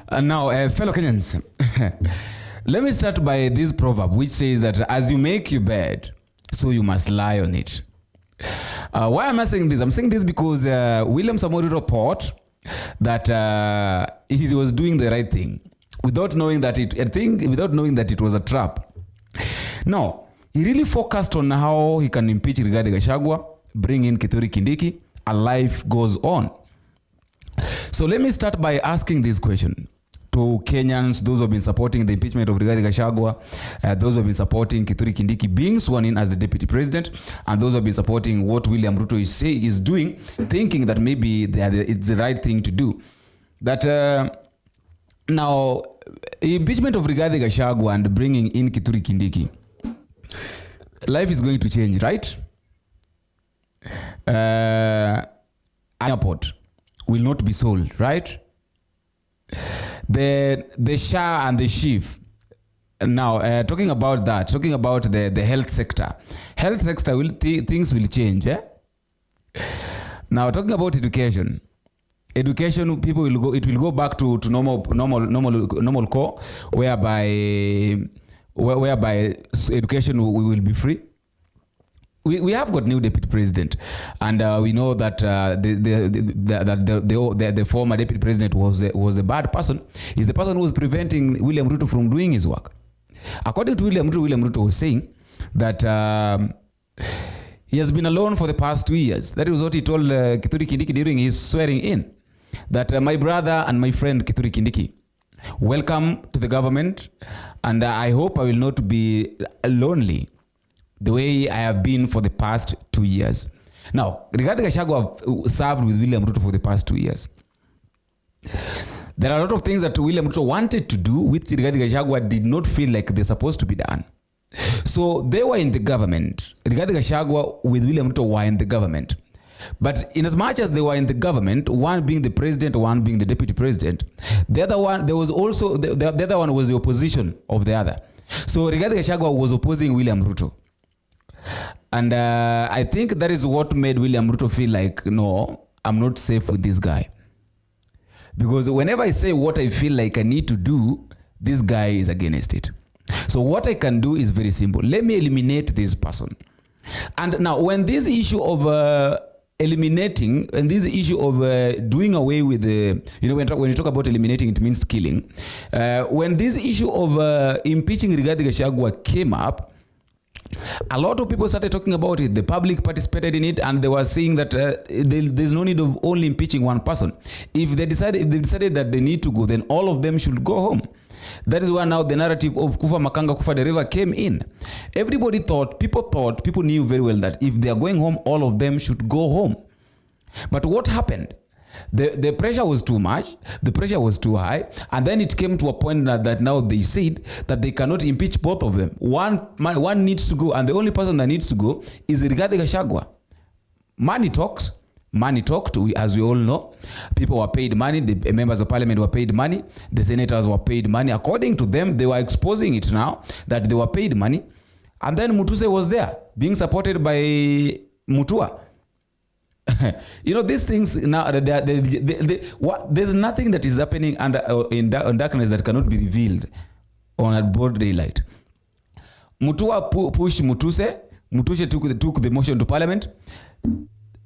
Fellow Kenyans, let me start by this proverb which says that as you make your bed, so you must lie on it. Why am I saying this? I'm saying this because William Samoei Ruto thought that he was doing the right thing without knowing that it was a trap. Now, he really focused on how he can impeach Rigathi Gachagua, bring in Kithure Kindiki, and life goes on. So let me start by asking this question to Kenyans, those who have been supporting the impeachment of Rigathi Gachagua, those who have been supporting Kithure Kindiki being sworn in as the deputy president, and those who have been supporting what William Ruto is doing, thinking that maybe it's the right thing to do. That now, impeachment of Rigathi Gachagua and bringing in Kithure Kindiki, life is going to change, right? Airport will not be sold, right? The Shah and the Chief. Now, talking about the health sector. Health sector, things will change. Now, talking about education. Education, people will go. It will go back to normal core, whereby education will be free. We have got new deputy president, and we know that the former deputy president was a bad person. He's the person who was preventing William Ruto from doing his work. According to William Ruto was saying that he has been alone for the past 2 years. That is what he told Kithure Kindiki during his swearing in. That my brother and my friend Kithure Kindiki, welcome to the government, and I hope I will not be lonely the way I have been for the past 2 years. Now, Rigathi Gachagua served with William Ruto for the past 2 years. There are a lot of things that William Ruto wanted to do which Rigathi Gachagua did not feel like they're supposed to be done. So they were in the government. Rigathi Gachagua with William Ruto were in the government. But in as much as they were in the government, one being the president, one being the deputy president, the other one, there was also, the other one was the opposition of the other. So Rigathi Gachagua was opposing William Ruto. And I think that is what made William Ruto feel like, no, I'm not safe with this guy. Because whenever I say what I feel like I need to do, this guy is against it. So what I can do is very simple. Let me eliminate this person. And now when this issue of eliminating, and this issue of doing away with the, when you talk about eliminating, it means killing. When this issue of impeaching Rigathi Gachagua came up, a lot of people started talking about it. The public participated in it, and they were saying that there's no need of only impeaching one person. If they decided that they need to go, then all of them should go home. That is why now the narrative of Kufa Makanga Kufa the River came in. People knew very well that if they are going home, all of them should go home. But what happened? The pressure was too much, the pressure was too high, and then it came to a point that now they said that they cannot impeach both of them. One needs to go, and the only person that needs to go is Rigathi Gachagua. Money talks. Money talked, as we all know. People were paid money, the members of parliament were paid money, the senators were paid money. According to them, they were exposing it now that they were paid money. And then Mutuse was there, being supported by Mutua. These things now, there's nothing that is happening in darkness that cannot be revealed on a broad daylight. Mutua pushed Mutuse. Mutuse took the motion to parliament.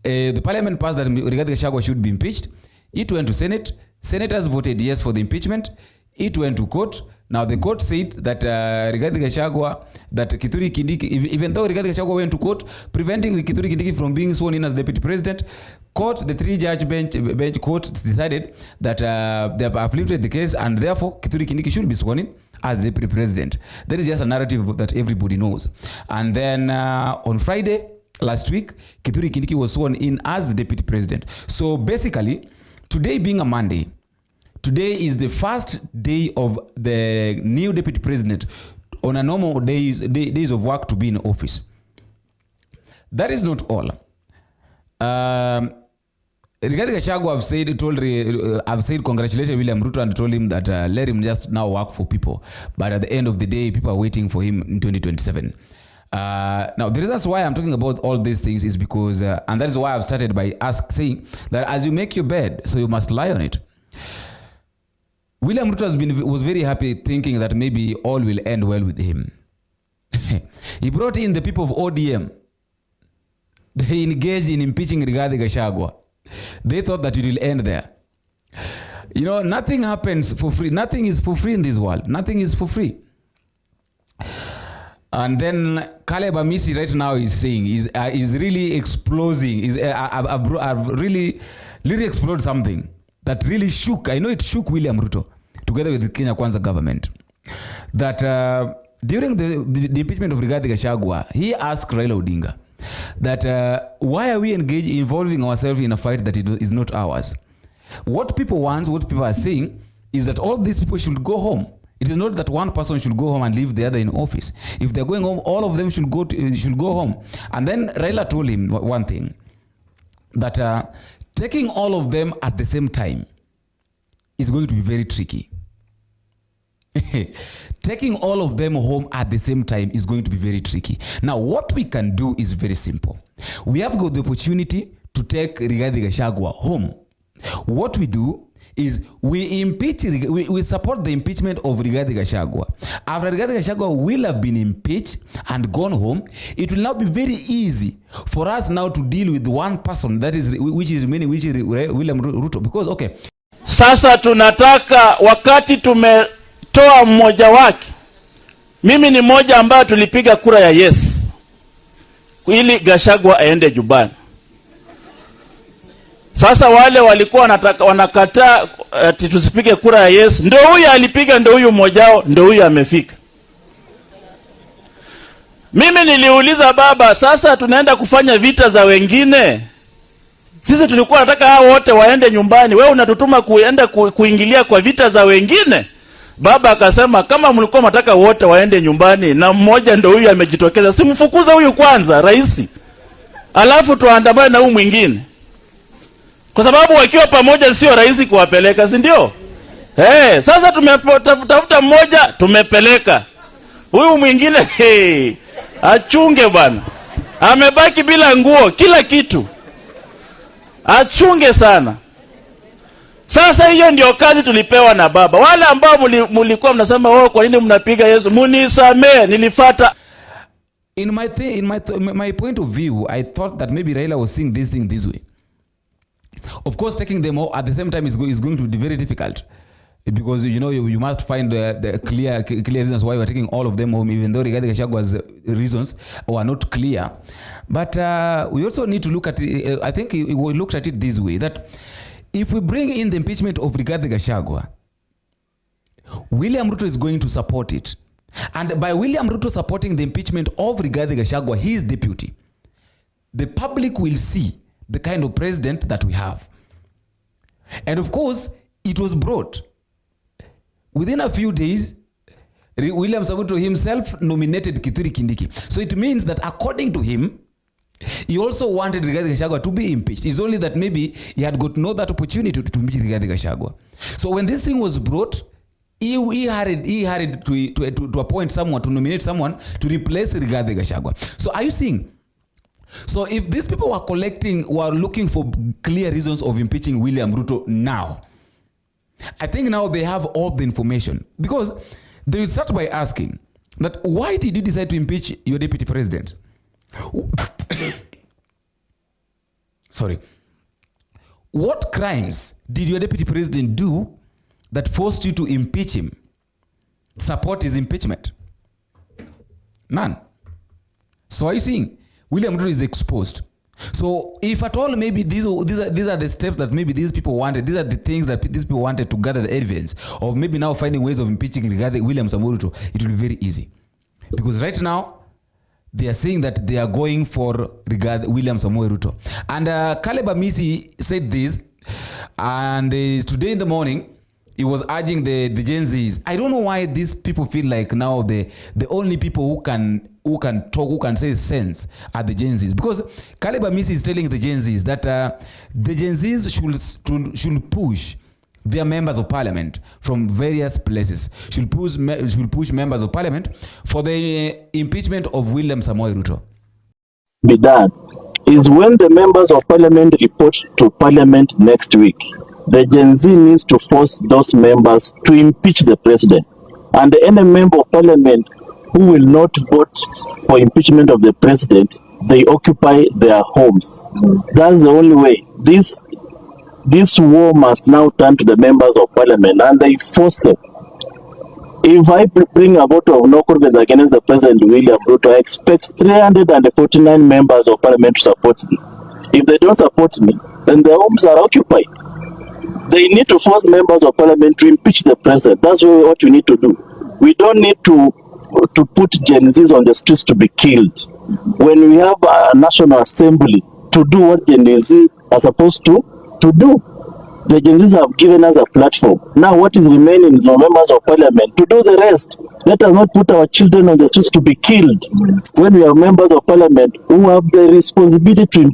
The parliament passed that Rigathi Gachagua should be impeached. It went to Senate. Senators voted yes for the impeachment. It went to court. Now the court said that Rigathi Gachagua, that Kithure Kindiki, even though Rigathi Gachagua went to court, preventing Kithure Kindiki from being sworn in as deputy president, the three-judge bench court decided that they have afflicted the case, and therefore Kithure Kindiki should be sworn in as deputy president. That is just a narrative that everybody knows. And then on Friday last week, Kithure Kindiki was sworn in as the deputy president. So basically, today being a Monday, today is the first day of the new deputy president on a normal days of work to be in office. That is not all. Rigathi Gachagua I've said congratulations William Ruto and told him that let him just now work for people. But at the end of the day, people are waiting for him in 2027. Now, the reason why I'm talking about all these things is because, and that is why I've started by saying that as you make your bed, so you must lie on it. William Ruto was very happy thinking that maybe all will end well with him. He brought in the people of ODM. They engaged in impeaching Rigathi Gachagua. They thought that it will end there. You know, nothing happens for free. Nothing is for free in this world. Nothing is for free. And then Caleb Amisi right now is saying, is really exploding. I've really exploded something that really shook. I know it shook William Ruto together with the Kenya Kwanza government. That during the impeachment of Rigathi Gachagua, he asked Raila Odinga that why are we involving ourselves in a fight that is not ours? What people want, what people are saying, is that all these people should go home. It is not that one person should go home and leave the other in office. If they're going home, all of them should go home. And then Raila told him one thing, that taking all of them at the same time is going to be very tricky. Taking all of them home at the same time is going to be very tricky. Now, what we can do is very simple. We have got the opportunity to take Rigathi Gachagua home. What we do is we support the impeachment of Rigathi Gachagua. After Rigathi Gachagua will have been impeached and gone home, it will now be very easy for us now to deal with one person, that is which is William Ruto. Because okay, sasa tunataka wakati tumetoa mmoja wake, mimi ni mmoja ambaye tulipiga kura ya yes ili Gachagua aende nyumbani. Sasa wale walikuwa wanakataa ati tusipige kura ya yes, ndio huyu alipiga, ndio huyu mmoja wao, ndio huyu amefika. Mimi niliuliza baba, sasa tunaenda kufanya vita za wengine? Sisi tulikuwa nataka hao wote waende nyumbani, wewe unatutuma kuenda kuingilia kwa vita za wengine? Baba akasema kama mlikuwa mnataka wote waende nyumbani na mmoja ndio huyu amejitokeza, simfukuza huyu kwanza rais, alafu tuandamane na huyu mwingine. Kwa sababu wakiwa pamoja sio rahisi kuwapeleka, si ndio? Sasa tumetafuta mmoja tumepeleka. Huyu mwingine achunge bwana. Amebaki bila nguo, kila kitu. Achunge sana. Sasa hiyo ndio kazi tulipewa na baba. Wale ambao mlikuwa mnasema kwa nini mnapiga Yesu, munisamee, nilifuata. In my point of view, I thought that maybe Raila was seeing this thing this way. Of course, taking them all at the same time is going to be very difficult, because you know you must find the clear reasons why we're taking all of them home, even though Rigathi Gachagua's reasons were not clear. But we also need to look at it. I think we looked at it this way, that if we bring in the impeachment of Rigathi Gachagua, William Ruto is going to support it, and by William Ruto supporting the impeachment of Rigathi Gachagua, his deputy, the public will see the kind of president that we have. And of course, it was brought. Within a few days, William Samoei himself nominated Kithure Kindiki. So it means that according to him, he also wanted Rigathi Gachagua to be impeached. It's only that maybe he had got no that opportunity to impeach Rigathi Gachagua. So when this thing was brought, he hurried to appoint someone, to nominate someone to replace Rigathi Gachagua. So are you seeing? So if these people were looking for clear reasons of impeaching William Ruto now, I think now they have all the information, because they will start by asking that why did you decide to impeach your deputy president? Sorry. What crimes did your deputy president do that forced you to impeach him, support his impeachment? None. So are you seeing? William Ruto is exposed. So if at all maybe these are the steps that maybe these people wanted, these are the things that these people wanted to gather the evidence of maybe now finding ways of impeaching William Samoei Ruto, it will be very easy. Because right now, they are saying that they are going for William Samoei Ruto. And Caleb Amisi said this, and today in the morning, he was urging the Gen Zs. I don't know why these people feel like now the only people who can talk, who can say sense are the Gen Zs. Because Caleb Amisi is telling the Gen Zs that the Gen Zs should push their members of parliament from various places, should push members of parliament for the impeachment of William Samoei Ruto. Be done is when the members of parliament report to parliament next week. the Gen Z needs to force those members to impeach the president. And any member of parliament who will not vote for impeachment of the president, they occupy their homes. That's the only way. This war must now turn to the members of parliament, and they force them. If I bring a vote of no confidence against the President William Ruto, I expect 349 members of parliament to support me. If they don't support me, then their homes are occupied. They need to force members of parliament to impeach the president. That's what we need to do. We don't need to put Gen Zs on the streets to be killed. When we have a National Assembly to do what Gen Z are supposed to do, the Gen Zs have given us a platform. Now what is remaining is the members of parliament to do the rest. Let us not put our children on the streets to be killed when we have members of parliament who have the responsibility to.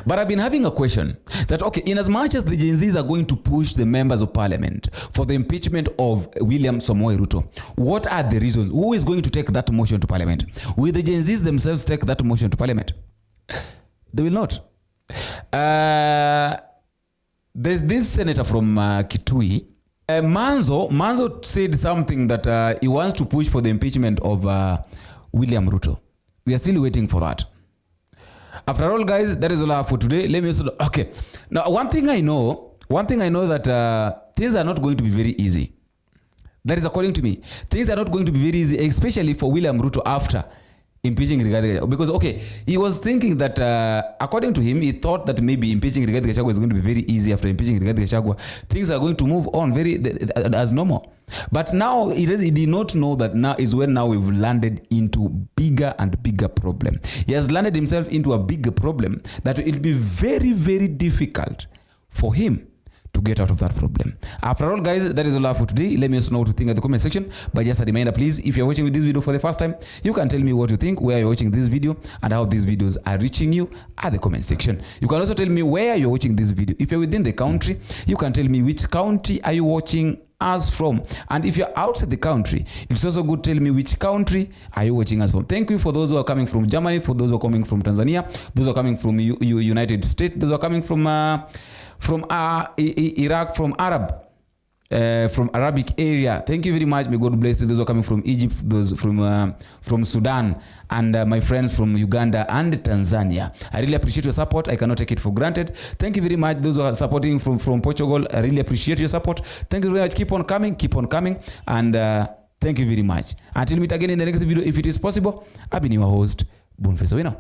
But I've been having a question that, okay, in as much as the Gen Zs are going to push the members of parliament for the impeachment of William Samoei Ruto, what are the reasons? Who is going to take that motion to parliament? Will the Gen Zs themselves take that motion to parliament? They will not. There's this senator from Kitui. Manzo said something that he wants to push for the impeachment of William Ruto. We are still waiting for that. After all, guys, that is all for today. Let me also, okay. Now, one thing I know that things are not going to be very easy. That is according to me. Things are not going to be very easy, especially for William Ruto after impeaching Rigathi Gachagua. Because, okay, he was thinking that, according to him, he thought that maybe impeaching Rigathi Gachagua is going to be very easy after impeaching Rigathi Gachagua. Things are going to move on as normal. But now he did not know that now is when now we've landed into bigger and bigger problem. He has landed himself into a bigger problem that it will be very, very difficult for him to get out of that problem. After all, guys, that is all for today. Let me also know what you think in the comment section. But just a reminder, please, if you're watching this video for the first time, you can tell me what you think, where you're watching this video, and how these videos are reaching you at the comment section. You can also tell me where you're watching this video. If you're within the country, you can tell me which county are you watching us from. And if you're outside the country, it's also good to tell me which country are you watching us from. Thank you for those who are coming from Germany, for those who are coming from Tanzania, those who are coming from United States, those who are coming from Iraq, from Arabic area. Thank you very much. May God bless you. Those who are coming from Egypt, those from Sudan, and my friends from Uganda and Tanzania. I really appreciate your support. I cannot take it for granted. Thank you very much. Those who are supporting from Portugal, I really appreciate your support. Thank you very much. Keep on coming, and thank you very much. Until we meet again in the next video, if it is possible, I've been your host, Boniface Owino.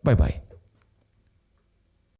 Bye bye.